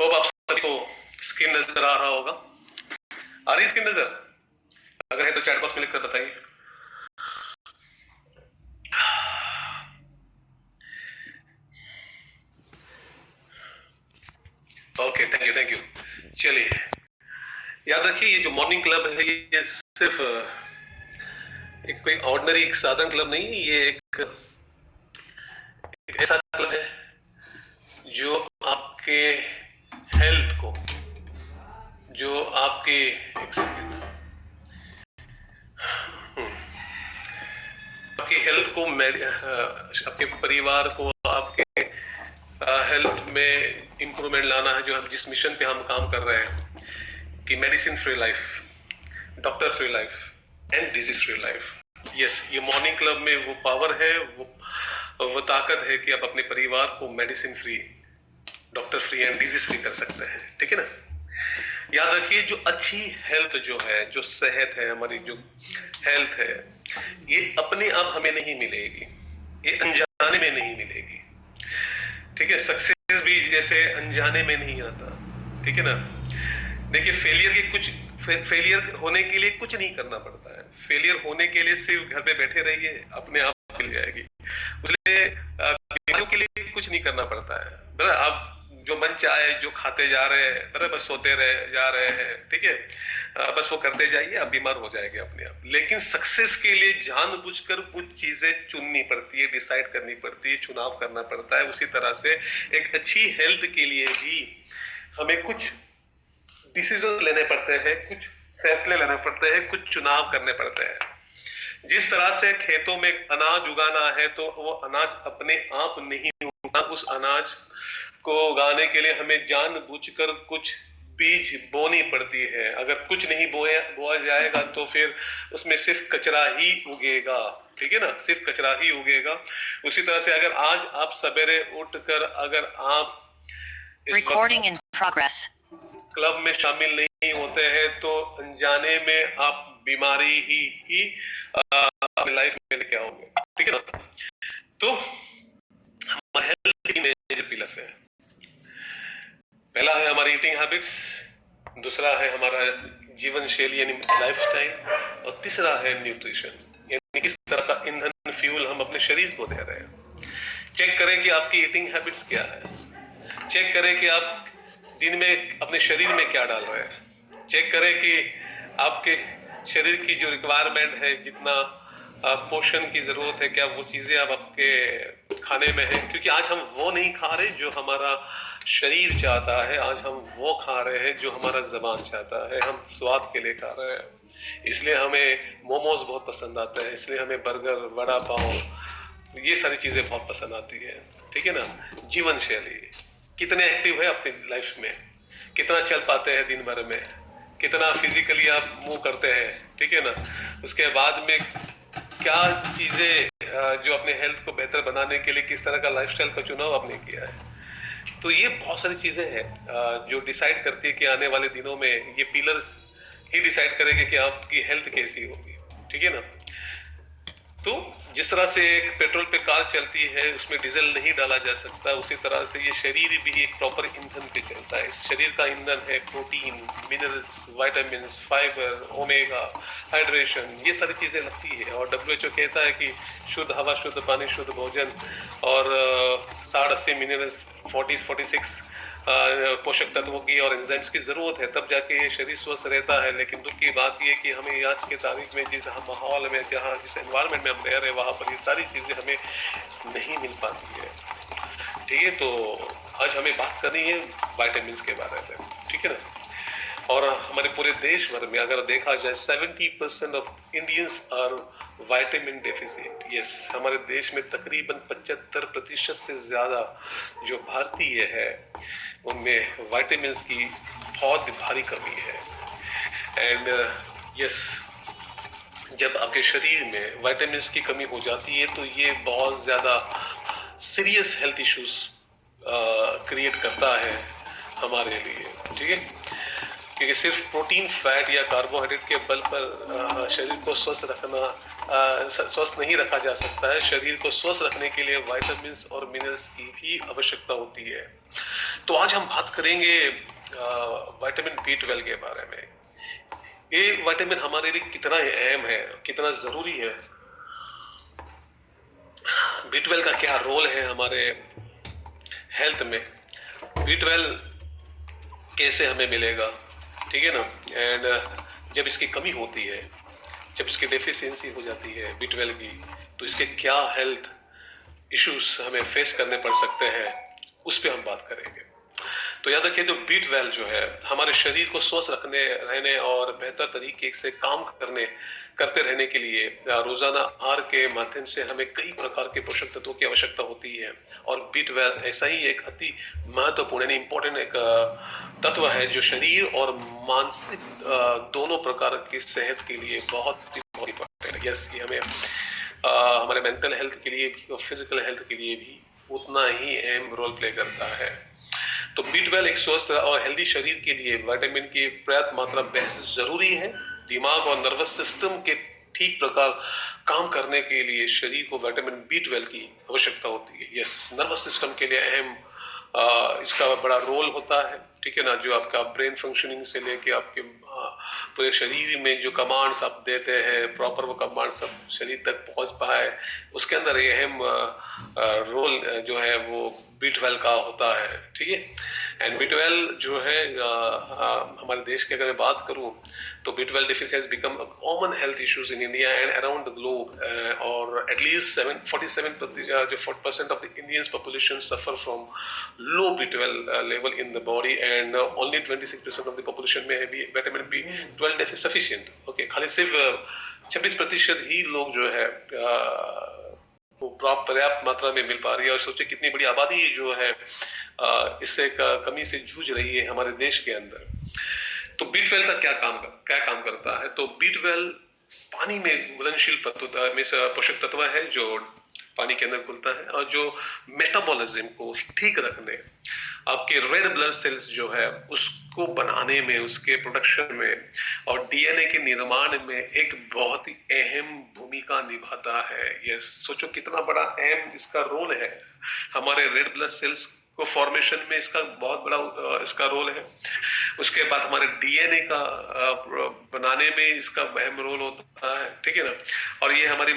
Hope आप सभी को स्क्रीन नजर आ रहा होगा। आ रही स्क्रीन नजर? अगर है तो चैट बॉक्स में लिखकर बताइए। Okay, thank you. चलिए, याद रखिए ये जो मॉर्निंग क्लब है ये सिर्फ एक कोई ऑर्डिनरी एक साधारण क्लब नहीं है। ये एक ऐसा क्लब है जो आपके हेल्थ को, जो आपके आपकी हेल्थ को, आपके परिवार को, आपके हेल्थ में इंप्रूवमेंट लाना है, जो हम जिस मिशन पे हम काम कर रहे हैं कि medicine free life, doctor free life and disease free life. Yes, ये मॉर्निंग क्लब में वो पावर है, वो ताकत है कि आप अपने परिवार को medicine free, doctor free and disease free कर सकते हैं। ठीक है ना? याद रखिए, जो अच्छी हेल्थ जो है, जो सेहत है, हमारी जो हेल्थ है, ये अपने आप हमें नहीं मिलेगी, ये अनजाने में नहीं मिलेगी। ठीक है? सक्सेस भी जैसे अनजाने में नहीं आता। ठीक है ना? देखिए, फेलियर होने के लिए कुछ नहीं करना पड़ता है। फेलियर होने के लिए सिर्फ घर पे बैठे रहिए, अपने आप मिल जाएगी। उसलिए बीमारियों के लिए कुछ नहीं करना पड़ता है। बराबर, आप जो मन चाहे जो खाते जा रहे हैं, बराबर, सोते जा रहे हैं। ठीक है? बस वो करते जाइए, आप बीमार हो जाएंगे अपने आप। लेकिन सक्सेस के लिए जानबूझकर कुछ चीजें चुननी पड़ती है, डिसाइड करनी पड़ती है, चुनाव करना पड़ता है। उसी तरह से एक अच्छी हेल्थ के लिए भी हमें कुछ डिसीजन लेने पड़ते हैं, कुछ फैसले लेने पड़ते हैं, कुछ चुनाव करने पड़ते हैं। जिस तरह से खेतों में अनाज उगाना है तो वो अनाज अपने आप नहीं उगता। उस अनाज को उगाने के लिए हमें जानबूझकर कुछ बीज बोनी पड़ती है। अगर कुछ नहीं बोया जाएगा तो फिर उसमें सिर्फ कचरा ही उगेगा। ठीक है ना? सिर्फ कचरा ही उगेगा। उसी तरह से अगर आज आप सवेरे उठकर अगर आप रिकॉर्डिंग इन प्रोग्रेस क्लब में शामिल नहीं होते हैं तो अनजाने में आप बीमारी ही अपनी लाइफ में लेके आओगे। ठीक है ना? तो हमारे हेल्थ के मेजर पिलर्स है। पहला है हमारी ईटिंग हैबिट्स, दूसरा है हमारा जीवन शैली यानी लाइफस्टाइल, और तीसरा है न्यूट्रिशन, यानी किस तरह का ईंधन, फ्यूल हम अपने शरीर को दे रहे हैं। चेक करें कि आपकी ईटिंग हैबिट्स क्या है। चेक करें कि आप दिन में अपने शरीर में क्या डाल रहे हैं। चेक करें कि आपके शरीर की जो रिक्वायरमेंट है, जितना पोषण की जरूरत है, क्या वो चीजें अब आपके खाने में है। क्योंकि आज हम वो नहीं खा रहे जो हमारा शरीर चाहता है, आज हम वो खा रहे हैं जो हमारा ज़बान चाहता है। हम स्वाद के लिए खा रहे हैं, इसलिए हमें मोमोज बहुत पसंद आते हैं, इसलिए हमें बर्गर, वड़ा पाव, ये सारी चीजें बहुत पसंद आती है। ठीक है ना? जीवन शैली, कितने एक्टिव है अपनी लाइफ में, कितना चल पाते हैं दिन भर में, कितना फिजिकली आप मूव करते हैं। ठीक है ना? उसके बाद में क्या चीजें जो अपने हेल्थ को बेहतर बनाने के लिए किस तरह का लाइफस्टाइल का चुनाव आपने किया है। तो ये बहुत सारी चीजें हैं जो डिसाइड करती है कि आने वाले दिनों में ये पिलर्स ही डिसाइड करेंगे कि आपकी हेल्थ कैसी होगी। ठीक है ना? तो जिस तरह से एक पेट्रोल पे कार चलती है, उसमें डीजल नहीं डाला जा सकता, उसी तरह से ये शरीर भी एक प्रॉपर ईंधन पे चलता है। इस शरीर का ईंधन है protein, minerals, vitamins, fibre, omega, hydration, ये सारी चीजें लगती है। और WHO कहता है कि शुद्ध हवा, शुद्ध पानी, शुद्ध भोजन और 80 मिनरल्स, 46 पोषक तत्वों की और एंजाइम्स की जरूरत है, तब जाके ये शरीर स्वस्थ रहता है। लेकिन दुख की बात ये कि हमें आज की तारीख में जिस माहौल में, जिस एनवायरनमेंट में हम रह रहे हैं, वहाँ पर ये सारी चीजें हमें नहीं मिल पाती है। ठीक है? तो आज हमें बात करनी है विटामिन्स के बारे में। ठीक है ना? और हमारे पूरे देश भर में अगर देखा जाए 70% of Indians are vitamin deficit. Yes, हमारे देश में तकरीबन 75% से ज्यादा जो भारतीय है उनमें विटामिन्स की बहुत भारी कमी है। एंड यस, जब आपके शरीर में विटामिन्स की कमी हो जाती है तो ये बहुत ज्यादा सीरियस हेल्थ इश्यूज क्रिएट करता है हमारे लिए। ठीक है? क्योंकि सिर्फ प्रोटीन, फैट या कार्बोहाइड्रेट के बल पर शरीर को स्वस्थ रखना स्वस्थ नहीं रखा जा सकता है। शरीर को स्वस्थ रखने के लिए विटामिन्स और मिनरल्स की भी आवश्यकता होती है। तो आज हम बात करेंगे विटामिन B12 के बारे में। ये विटामिन हमारे लिए कितना अहम है, कितना जरूरी है। B12 का क्या रोल है हमारे हेल्थ में, B12 कैसे हमें मिलेगा, ठीक है ना। एंड जब इसकी कमी होती है, जब इसकी डेफिशिएंसी हो जाती है B12 की, तो इसके क्या हेल्थ इश्यूज हमें फेस करने पड़ सकते हैं, उस पर हम बात करेंगे। तो याद रखिए, जो B12 जो है हमारे शरीर को स्वस्थ रहने और बेहतर तरीके से काम करते रहने के लिए रोजाना आहार के माध्यम से हमें कई प्रकार के पोषक तत्वों की आवश्यकता होती है। और B12 ऐसा ही एक अति महत्वपूर्ण यानी इंपॉर्टेंट एक तत्व है जो शरीर और मानसिक दोनों प्रकार की सेहत के लिए बहुत इंपॉर्टेंट है। यस, ये हमें हमारे मेंटल हेल्थ के लिए भी और फिजिकल हेल्थ के लिए भी उतना ही अहम रोल प्ले करता है। तो B12 एक स्वस्थ और हेल्दी शरीर के लिए विटामिन की पर्याप्त मात्रा बेहद जरूरी है। दिमाग और नर्वस सिस्टम के ठीक प्रकार काम करने के लिए शरीर को विटामिन B12 की आवश्यकता होती है। यस, नर्वस सिस्टम के लिए अहम इसका बड़ा रोल होता है, ठीक है ना। जो आपका ब्रेन फंक्शनिंग से लेके आपके पूरे शरीर में जो कमांड्स आप देते हैं, प्रॉपर वो कमांड सब शरीर तक पहुंच पाए, उसके अंदर ये अहम रोल जो है वो B12 का होता है, ठीक है। एंड B12 जो है हमारे देश की अगर मैं बात करूं तो B12 deficiency has become a common health issues in India and around the globe, और at least 40% of the Indians population suffer from low B12 level in the body, and only 26% of the population में भी vitamin B12 deficient sufficient. Okay, खाली सिर्फ 26% ही लोग जो है वो पर्याप्त मात्रा में मिल पा रही है। और सोचे कितनी बड़ी आबादी जो है इससे कमी से जूझ रही है हमारे देश के अंदर। तो B12 का क्या काम करता है? तो B12 पानी में घुलनशील पोषक तत्व है जो पानी के अंदर घुलता है और जो मेटाबॉलिज्म को ठीक रखने, आपके रेड ब्लड सेल्स जो है उसको बनाने में, उसके प्रोडक्शन में और डीएनए के निर्माण में एक बहुत ही अहम भूमिका निभाता है। ये सोचो कितना बड़ा अहम इसका रोल है। हमारे रेड ब्लड सेल्स को फॉर्मेशन में इसका बहुत बड़ा इसका रोल है। उसके बाद हमारे डीएनए का बनाने में इसका अहम रोल होता है, ठीक है ना। और ये हमारी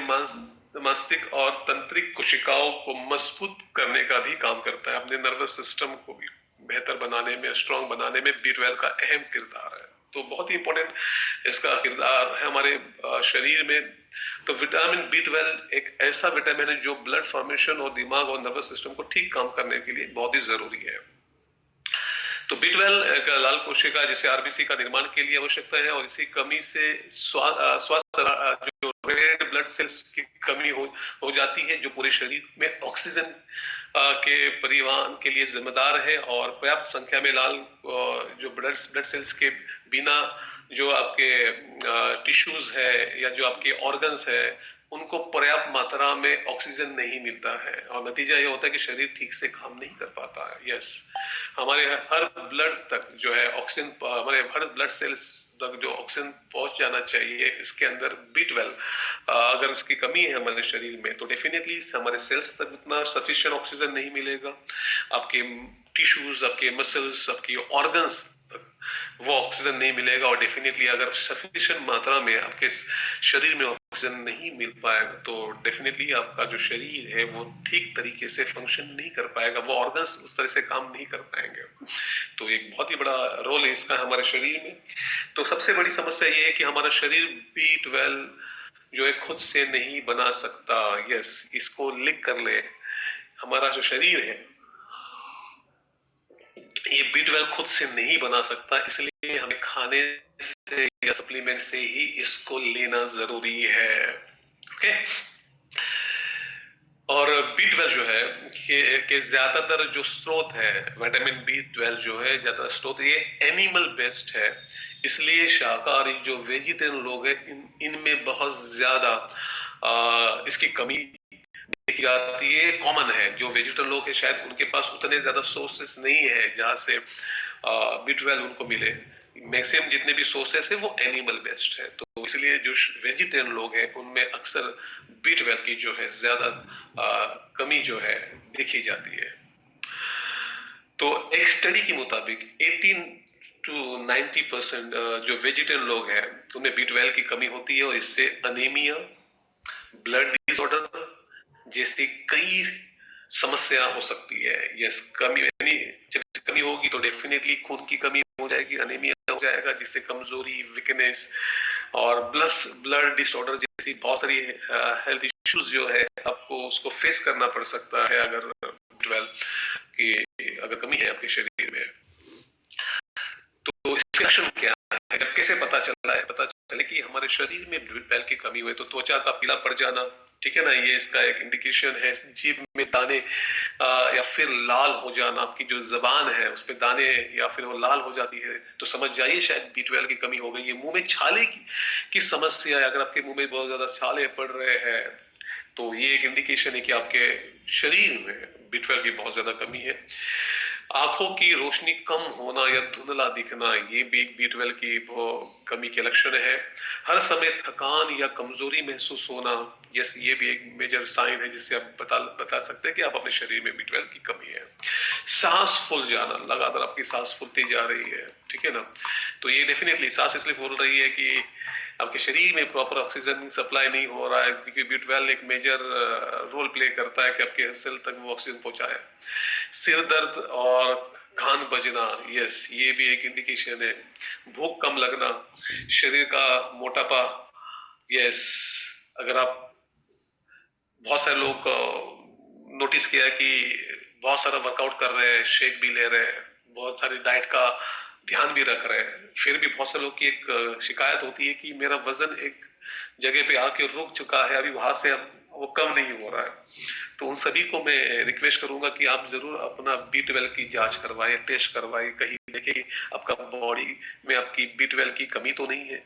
मस्तिष्क और तंत्रिक कोशिकाओं को मजबूत करने का भी काम करता है। अपने नर्वस सिस्टम को भी बेहतर बनाने में, स्ट्रॉन्ग बनाने में B12 का अहम किरदार है। तो बहुत ही इंपॉर्टेंट इसका किरदार है हमारे शरीर में। तो विटामिन B12 एक ऐसा विटामिन है जो ब्लड फॉर्मेशन और दिमाग और नर्वस सिस्टम को ठीक काम करने के लिए बहुत ही जरूरी है। तो B12 एक लाल कोशिका जिसे आरबीसी का निर्माण के लिए आवश्यकता है, और इसी कमी से स्वास्थ्य जो रेड ब्लड सेल्स की कमी हो जाती है, जो पूरे शरीर में ऑक्सीजन के परिवहन के लिए जिम्मेदार है। और पर्याप्त संख्या में लाल जो ब्लड सेल्स के बिना जो आपके टिश्यूज है या जो आपके ऑर्गन्स है उनको पर्याप्त मात्रा में ऑक्सीजन नहीं मिलता है, और नतीजा ये होता है कि शरीर ठीक से काम नहीं कर पाता है। यस, हमारे हर ब्लड तक जो है ऑक्सीजन, हमारे हर ब्लड सेल्स तक जो ऑक्सीजन पहुंच जाना चाहिए, इसके अंदर B12 अगर इसकी कमी है हमारे शरीर में तो डेफिनेटली हमारे सेल्स तक उतना सफिशिएंट ऑक्सीजन नहीं मिलेगा। आपके टिश्यूज, आपके मसल्स, आपके ऑर्गन्स वो ऑक्सीजन नहीं मिलेगा, और डेफिनेटली अगर सफिशिएंट मात्रा में आपके शरीर में ऑक्सीजन नहीं मिल पाएगा तो डेफिनेटली आपका जो शरीर है वो ठीक तरीके से फंक्शन नहीं कर पाएगा, वो ऑर्गन्स उस तरह से काम नहीं कर पाएंगे। तो एक बहुत ही बड़ा रोल है इसका हमारे शरीर में। तो सबसे बड़ी समस्या ये है कि हमारा शरीर B12 जो है खुद से नहीं बना सकता। यस, इसको लिख कर ले, हमारा जो शरीर है ये B12 खुद से नहीं बना सकता, इसलिए हमें खाने से या सप्लीमेंट से ही इसको लेना जरूरी है। ओके। और B12 जो है के ज्यादातर जो स्रोत है विटामिन B12 जो है ज्यादातर स्रोत ये एनिमल बेस्ड है, इसलिए शाकाहारी जो वेजिटेरियन लोग हैं इनमें बहुत ज्यादा इसकी कमी देखी जाती है। कॉमन है, जो वेजिटेरियन लोग हैं शायद उनके पास उतने ज्यादा सोर्सेस नहीं है जहां से B12 उनको मिले। मैक्सिमम जितने भी सोर्सेस है वो एनिमल बेस्ड है, तो इसलिए जो वेजिटेरियन लोग हैं उनमें अक्सर B12 की जो है ज्यादा कमी जो है देखी जाती है। तो एक स्टडी के मुताबिक 18 टू 90% जो वेजिटेरियन लोग हैं उनमें B12 की कमी होती है, और इससे अनीमिया, ब्लड डिसऑर्डर जैसी कई समस्या हो सकती है। यस, कमी यानी जब कमी होगी तो डेफिनेटली खून की कमी हो जाएगी, अनीमिया हो जाएगा, जिससे कमजोरी, वीकनेस और ब्लड डिसऑर्डर जैसी बहुत सारी हेल्थ इश्यूज जो है आपको उसको फेस करना पड़ सकता है अगर B12 की अगर कमी है आपके शरीर में। तो इसका लक्षण क्या है, जब कैसे पता चल रहा है? पता चले कि हमारे शरीर में B12 की कमी हुई तो त्वचा का पीला पड़ जाना, ठीक है ना, ये इसका एक इंडिकेशन है। जीभ में दाने या फिर लाल हो जाना, आपकी जो जबान है उस पे दाने या फिर वो लाल हो जाती है तो समझ जाइए शायद B12 की कमी हो गई है। मुंह में छाले की समस्या है, अगर आपके मुंह में बहुत ज्यादा छाले पड़ रहे हैं तो ये एक इंडिकेशन है कि आपके शरीर में B12 की बहुत ज्यादा कमी है। आंखों की रोशनी कम होना या धुंधला दिखना, ये भी एक B12 की कमी के लक्षण है। हर समय थकान या कमजोरी महसूस होना, यस, ये भी एक मेजर साइन है जिससे आप बता सकते हैं कि आप अपने शरीर में B12 की कमी है। सांस फूल जाना, लगातार आपकी सांस फूलती जा रही है, ठीक है ना, तो ये डेफिनेटली सांस इसलिए फूल रही है कि आपके शरीर में प्रॉपर ऑक्सीजन सप्लाई नहीं हो रहा है, क्योंकि B12 एक मेजर रोल प्ले करता है कि आपके सेल तक वो ऑक्सीजन पहुंचाए। सिर दर्द और कान बजना, यस, ये भी एक इंडिकेशन है। भूख कम लगना, शरीर का मोटापा, यस, अगर आप बहुत सारे लोग नोटिस किया है कि बहुत सारा वर्कआउट कर रहे हैं, शेक भी ले रहे हैं, बहुत सारी डाइट का ध्यान भी रख रहे हैं, फिर भी बहुत सारे लोग की एक शिकायत होती है कि मेरा वजन एक जगह पे आके रुक चुका है, अभी वहां से अब वो कम नहीं हो रहा है। तो उन सभी को मैं रिक्वेस्ट करूंगा कि आप जरूर अपना B12 की जांच करवाएं, टेस्ट करवाएं, कहीं देखें कि आपका बॉडी में आपकी B12 की कमी तो नहीं है।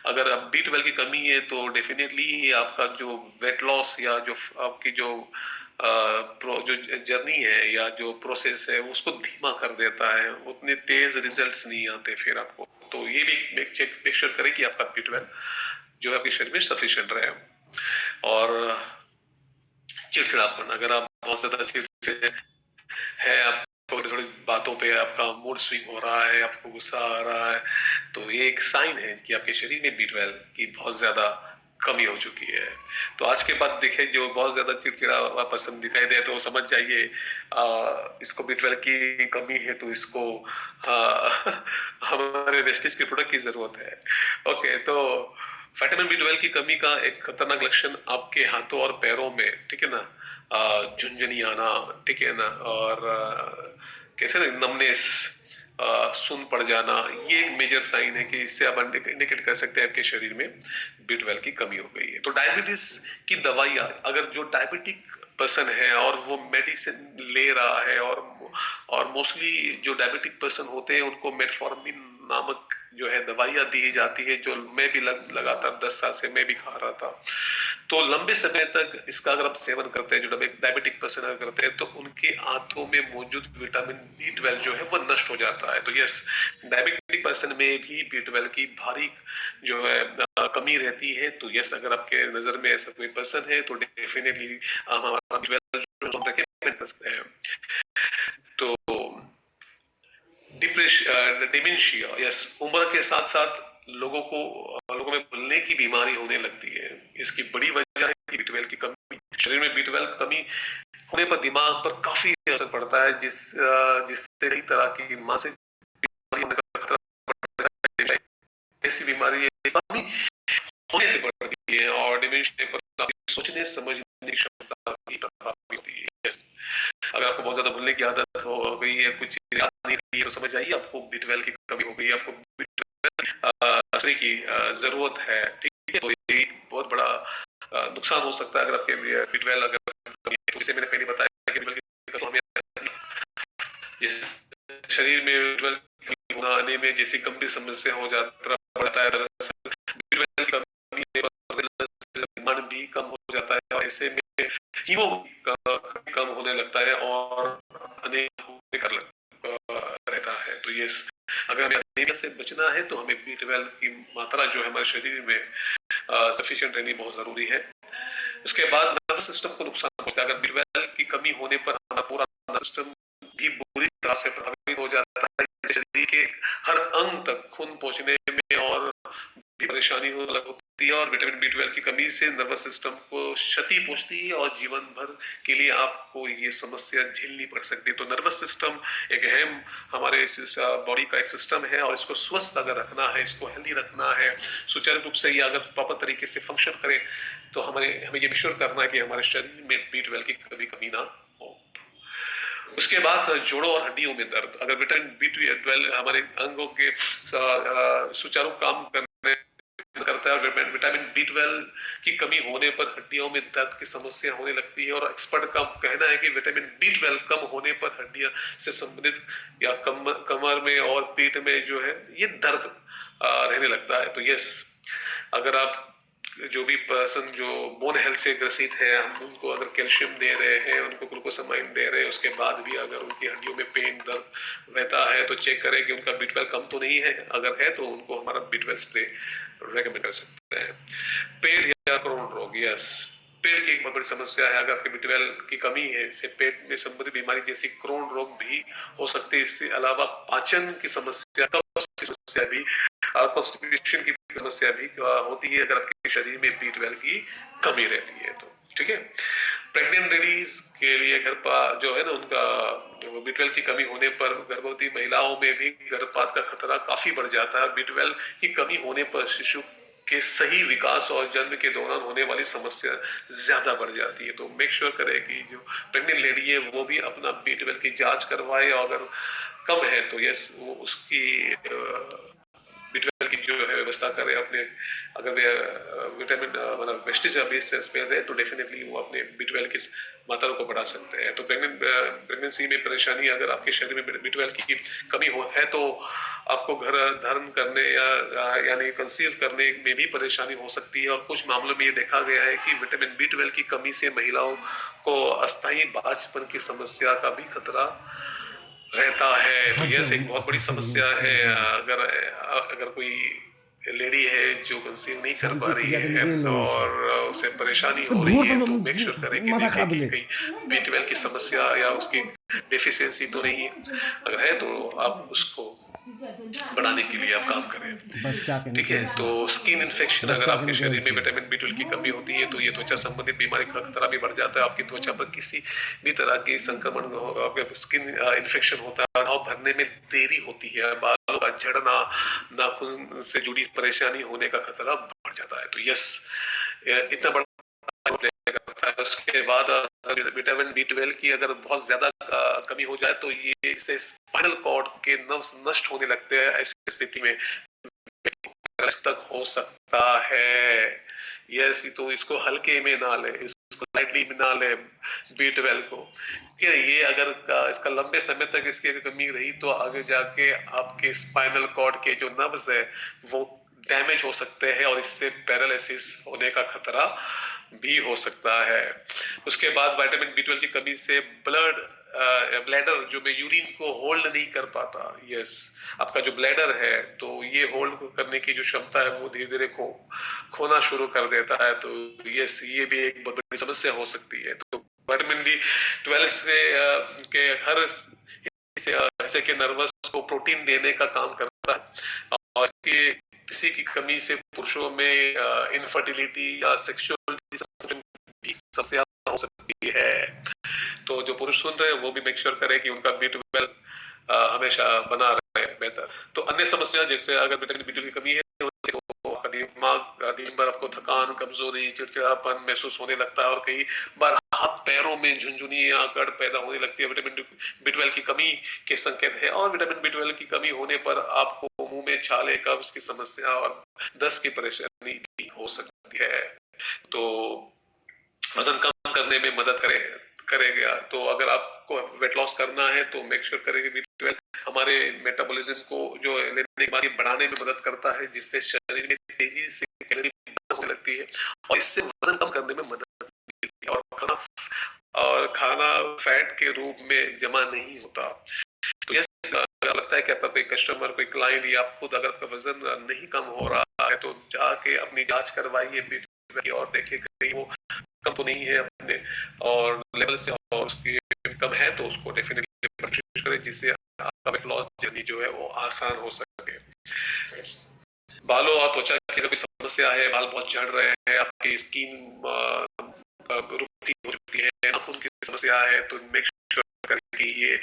अगर आप B12 की कमी है तो डेफिनेटली आपका जो वेट लॉस या जो आपकी जो जो जर्नी है या जो प्रोसेस है उसको धीमा कर देता है, उतने तेज रिजल्ट्स नहीं आते फिर आपको। तो ये भी मेक श्योर करें कि आपका B12 जो है आपके शरीर में सफिशिएंट रहे। और चिड़चिड़ापन, अगर आप बहुत ज्यादा चिड़चिड़े है, आपको थोड़ी बातों पे आपका मूड स्विंग हो रहा है, आपको गुस्सा आ रहा है, तो ये एक साइन है कि आपके शरीर में B12 की बहुत ज्यादा कमी हो चुकी है। तो आज के बाद देखें जो बहुत ज्यादा चिड़चिड़ा हुआ पसंद दिखाई दे तो समझ जाइए इसको B12 की कमी है, तो इसको हमारे वेस्टेज के प्रोडक्ट की जरूरत है। ओके, तो विटामिन B12 की कमी का एक खतरनाक लक्षण आपके हाथों और पैरों में, ठीक है ना, झुंझुनी आना, ठीक है ना, और कैसे ना नमनेस, सुन पड़ जाना, ये एक मेजर साइन है कि इससे आप इंडिकेट कर सकते हैं आपके शरीर में B12 की कमी हो गई है। तो डायबिटीज की दवाइयाँ, अगर जो डायबिटिक पर्सन है और वो मेडिसिन ले रहा है, और मोस्टली जो डायबिटिक पर्सन होते हैं उनको मेटफॉर्मिन नामक जो है दवाइयाँ दी जाती है, जो मैं भी लगातार 10 साल से मैं भी खा रहा था। तो लंबे समय तक इसका अगर आप सेवन करते हैं, जो डायबिटिक पर्सन अगर करते हैं, तो उनके आंतों में मौजूद विटामिन B12 जो है वो नष्ट हो जाता है। तो यस, डायबिटिक पर्सन में भी B12 की भारी जो है कमी रहती है। तो यस, अगर आपके नजर में ऐसा कोई पर्सन है तो डेफिनेटली हमारा B12 जो हम रेकमेंड कर सकते हैं। तो डिमेंशिया, यस, उम्र के साथ साथ लोगों में भूलने की बीमारी होने लगती है। इसकी बड़ी वजह है कि B12 की कमी, शरीर में B12 कमी होने पर दिमाग पर काफी असर पड़ता है, जिससे कई तरह की मानसिक बीमारी होने का खतरा बढ़ता है। ऐसी बीमारी कमी होने से बढ़ती है, और डिमेंशिया पर सोचने समझने की क्षमता भी प्रभावित होती है। yes. अगर आपको बहुत ज्यादा भूलने की आदत हो गई है, कुछ याद नहीं रही है, तो समझ आइए आपको B12 की कमी हो गई है, आपको B12 की जरूरत है, ठीक है। तो ये बहुत बड़ा नुकसान हो सकता है अगर आपके B12 अगर कमी है। तो जैसे मैंने पहले बताया कि B12 की तो हमें शरीर में B12 होना, आने में जैसी गंभीर समस्या हो जाता पड़ता है। दरअसल B12 की कमी निर्माण भी कम हो जाता है, और ऐसे में हीमोग्लोबिन कम होने लगता है और अनेक रहता है। तो ये अगर हमें एनीमिया से बचना है तो हमें B12 की मात्रा जो है हमारे शरीर में सफिशिएंट रहनी बहुत जरूरी है। उसके बाद नर्वस सिस्टम को नुकसान पहुंचता है। अगर B12 की कमी होने पर हमारा पूरा नर्वस सिस्टम भी बुरी तरह से प्रभावित हो जाता है। शरीर के हर अंग तक खून पहुंचने में और भी परेशानी होती है, और विटामिन B12 की कमी से नर्वस सिस्टम को क्षति पहुंचती है और जीवन भर के लिए आपको ये समस्या झेलनी पड़ सकती है। तो नर्वस सिस्टम एक अहम हमारे बॉडी का एक सिस्टम है, और इसको स्वस्थ अगर रखना है, इसको हेल्दी रखना है, सुचारू रूप से ये अगर प्रॉपर तरीके से फंक्शन करे, तो हमें ये इंश्योर करना है कि हमारे शरीर में B12 की कमी ना हो। उसके बाद जोड़ों और हड्डियों में दर्द। अगर विटामिन B12 हमारे अंगों के सुचारू काम करने करता है, विटामिन B12 की कमी होने पर हड्डियों में दर्द की समस्या होने लगती है, और एक्सपर्ट का कहना है कि विटामिन B12 कम होने पर हड्डियां से संबंधित या कमर में और पीठ में जो है ये दर्द रहने लगता है। तो यस, अगर आप जो भी पर्सन जो बोन हेल्थ से ग्रसित है, हम उनको अगर कैल्शियम दे रहे हैं, उनको ग्लूकोसामाइन दे रहे हैं, उसके बाद भी अगर उनकी हड्डियों में पेन दर्द रहता है तो चेक करें कि उनका B12 कम तो नहीं है। अगर है तो उनको हमारा B12 स्प्रे रेकमेंड कर सकते हैं। पेट या क्रोन रोग, यस, पेट की एक बहुत बड़ी समस्या है। अगर आपके B12 की कमी है, इससे पेट में संबंधित बीमारी जैसी क्रोन रोग भी हो सकती है। इसके अलावा पाचन की समस्या, कब्ज की समस्या भी, कॉन्स्टिपेशन की समस्या भी होती है अगर आपके शरीर में B12 की कमी रहती है तो। ठीक है, प्रेग्नेंट लेडीज के लिए जो है ना, उनका B12 की कमी होने पर गर्भवती महिलाओं में भी गर्भपात का खतरा काफी बढ़ जाता है। B12 की कमी होने पर शिशु के सही विकास और जन्म के दौरान होने वाली समस्या ज्यादा बढ़ जाती है। तो मेक श्योर करें कि जो प्रेग्नेंट लेडी है वो भी अपना B12 की जांच करवाए, और अगर कम है तो यस, वो उसकी B12 की जो है व्यवस्था करें अपने। अगर वे विटामिन मतलब वेस्टेज बेस पे रहे तो डेफिनेटली वो अपने B12 की मात्रा को बढ़ा सकते हैं। तो प्रेगनेंसी में परेशानी, अगर आपके शरीर में B12 की कमी है तो आपको घर धारण करने यानी कंसीव करने में भी परेशानी हो सकती है। और कुछ मामलों में ये देखा गया है कि विटामिन B12 की कमी से महिलाओं को अस्थायी बांझपन की समस्या का भी खतरा रहता है। तो यह एक बहुत बड़ी समस्या है। अगर कोई लेडी है जो कंसीव नहीं कर पा रही है और उसे परेशानी हो रही है, तो मेक श्योर करें कि देखें कि कहीं B12 की समस्या या उसकी डेफिशिएंसी तो नहीं है। अगर है तो आप उसको बढ़ाने के लिए आप काम करें। ठीक है, तो स्किन इन्फेक्शन, अगर आपके शरीर में विटामिन B12 की कमी होती है तो ये त्वचा संबंधित बीमारी का खतरा भी बढ़ जाता है। आपकी त्वचा पर किसी भी तरह की संक्रमण होगा, आपके स्किन इन्फेक्शन होता है, घाव भरने में देरी होती है, बालों का झड़ना, नाखून से जुड़ी परेशानी होने का खतरा बढ़ जाता है। तो यस, इतना बड़ा करता है। उसके बाद विटामिन B12 की अगर बहुत ज्यादा कमी हो जाए तो ये इससे स्पाइनल कॉर्ड के नर्व्स नष्ट होने लगते हैं। ऐसी स्थिति में तक हो सकता है। यस, तो इसको हल्के में ना ले, इसको लाइटली में ना ले B12 को। ये अगर इसका लंबे समय तक इसकी कमी रही तो आगे जाके आपके स्पाइनल कॉर्ड के जो नर्व्स है वो डैमेज हो सकते हैं, और इससे पैरालिसिस होने का खतरा भी हो सकता है। उसके बाद विटामिन B12 की कमी से ब्लैडर जो में यूरिन को होल्ड नहीं कर पाता। यस, आपका जो ब्लैडर है तो ये होल्ड करने की जो क्षमता है वो धीरे धीरे खोना शुरू कर देता है। तो यस, ये भी एक बहुत बड़ी समस्या हो सकती है। तो विटामिन B12 से के हर हिस्से के नर्वस को प्रोटीन देने का काम करता है, और इसकी किसी की कमी से पुरुषों में इनफर्टिलिटी या सेक्सुअल समस्या हो सकती है। तो जो पुरुष सुन रहे हैं वो भी मेक श्योर करें कि उनका B12 हमेशा बना रहे बेहतर। तो अन्य समस्या जैसे अगर विटामिन B12 की कमी है तो दिमाग दिन भर आपको थकान, कमजोरी, चिड़चिड़ापन महसूस होने लगता है, और कई बार हाथ पैरों में झुनझुनी आकड़ पैदा होने लगती है। विटामिन B12 की कमी के संकेत है। और विटामिन B12 की कमी होने पर आपको मुंह में छाले, कब्ज की समस्या और दस्त की परेशानी भी हो सकती है। तो वजन कम करने में मदद करेगा। तो अगर आपको वेट लॉस करना है तो मेक श्योर करें कि B12 हमारे मेटाबॉलिज्म को जो लेने के बाद बढ़ाने में मदद करता है, जिससे शरीर में तेजी से कैलोरी बर्न होने लगती है, और इससे वजन कम करने में मदद मिलती है, और खाना फैट के रूप में जमा नहीं होता। तो यस, अगर लगता है कि आपका कोई कस्टमर, कोई क्लाइंट या आप खुद अगर आपका वजन नहीं कम हो रहा है तो जाके अपनी जांच करवाइए पेट की और देखिए कहीं वो कम तो नहीं है अपने और लेवल से, और उसकी कम है तो उसको डेफिनेटली कोशिश करें जिससे आपका वेट लॉस जर्नी जो है वो आसान हो सके। बालों और त्वचा की कोई समस्या है, बाल बहुत झड़ रहे हैं, आपकी स्किन रुखी हो चुकी है, नाखून की समस्या है, तो मेक श्योर करें कि ये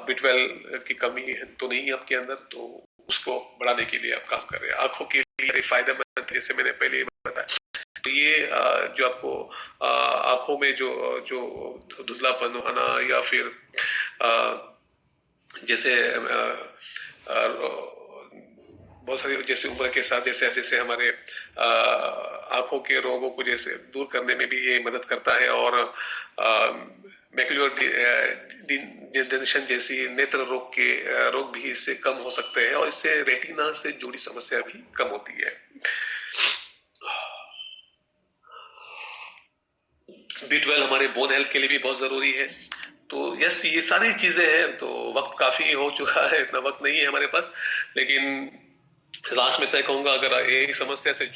B12 की कमी तो नहीं है आपके अंदर, तो उसको बढ़ाने के लिए आप काम कर रहे हैं। आंखों के लिए फायदेमंद, जैसे मैंने पहले बताया, तो ये जो आपको आंखों में जो जो धुंधलापन आना या फिर जैसे बहुत सारी जैसे उम्र के साथ जैसे जैसे हमारे आंखों के रोगों को जैसे दूर करने में भी ये मदद करता है, और मैक्यूलर डिजनरेशन जैसी नेत्र रोग के रोग भी इससे कम हो सकते हैं, और इससे रेटिना से जुड़ी समस्या भी कम होती है। B12 हमारे बोन हेल्थ के लिए भी बहुत जरूरी है। तो यस, ये सारी चीजें हैं, तो वक्त काफी हो चुका है, इतना वक्त नहीं है हमारे पास, लेकिन लास्ट में इतना कहूंगा, अगर ये समस्या से